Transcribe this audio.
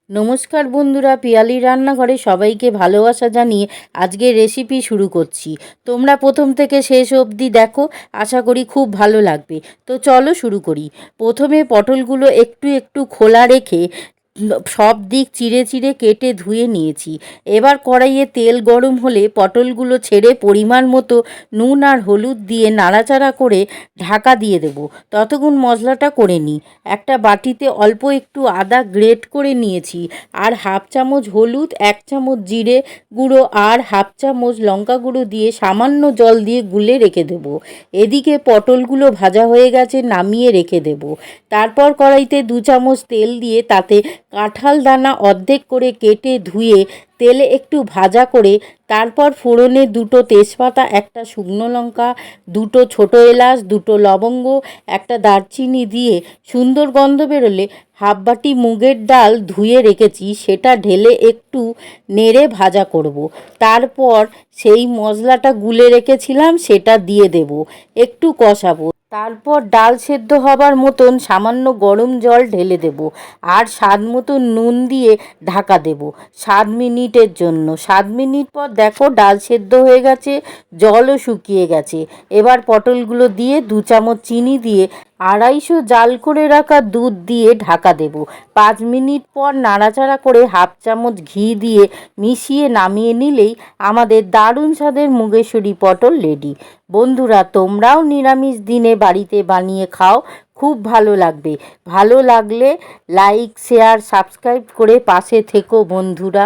নমস্কার বন্ধুরা, পিয়ালির রান্নাঘরে সবাইকে ভালোবাসা জানিয়ে আজকের রেসিপি শুরু করছি। তোমরা প্রথম থেকে শেষ অবধি দেখো, আশা করি খুব ভালো লাগবে। তো চলো শুরু করি। প্রথমে পটলগুলো একটু একটু খোলা রেখে সব দিক চিড়ে চিড়ে কেটে ধুয়ে নিয়েছি। এবার কড়াইয়ে তেল গরম হলে পটলগুলো ছেড়ে পরিমাণ মতো নুন আর হলুদ দিয়ে নাড়াচাড়া করে ঢাকা দিয়ে দেবো। ততক্ষণ মশলাটা করে নিই। একটা বাটিতে অল্প একটু আদা গ্রেট করে নিয়েছি, আর হাফ চামচ হলুদ, 1 চামচ জিরে গুঁড়ো আর হাফ চামচ লঙ্কা গুঁড়ো দিয়ে সামান্য জল দিয়ে গুলে রেখে দেবো। এদিকে পটলগুলো ভাজা হয়ে গেছে, নামিয়ে রেখে দেবো। তারপর কড়াইতে 2 চামচ তেল দিয়ে তাতে কাঁঠাল দানা অর্ধেক করে কেটে ধুয়ে তেলে একটু ভাজা করে তারপর ফোড়নে 2টো তেজপাতা, 1টা শুকনো লঙ্কা, 2টো ছোটো এলাচ, 2টো লবঙ্গ, 1টা দারচিনি দিয়ে সুন্দর গন্ধ বেরোলে হাফ বাটি মুগের ডাল ধুয়ে রেখেছি সেটা ঢেলে একটু নেড়ে ভাজা করব। তারপর সেই মশলাটা গুলে রেখেছিলাম সেটা দিয়ে দেব, একটু কষাবো। তারপর ডাল সেদ্ধ হবার মতন সামান্য গরম জল ঢেলে দেব, আর স্বাদ মতো নুন দিয়ে ঢাকা দেব 7 মিনিটের জন্য। 7 মিনিট পর দেখো ডাল সেদ্ধ হয়ে গেছে, জলও শুকিয়ে গেছে। এবার পটলগুলো দিয়ে 2 চামচ চিনি দিয়ে 250 জাল করে রাখা দুধ দিয়ে ঢাকা দেব। 5 মিনিট পর নাড়াচাড়া করে হাফ চামচ ঘি দিয়ে মিশিয়ে নামিয়ে নিলেই আমাদের দারুণ স্বাদের মুগেশ্বরী পটল রেডি। বন্ধুরা, তোমরাও নিরামিষ দিনে বাড়িতে বানিয়ে খাও, খুব ভালো লাগবে। ভালো লাগলে লাইক, শেয়ার, সাবস্ক্রাইব করে পাশে থেকো বন্ধুরা।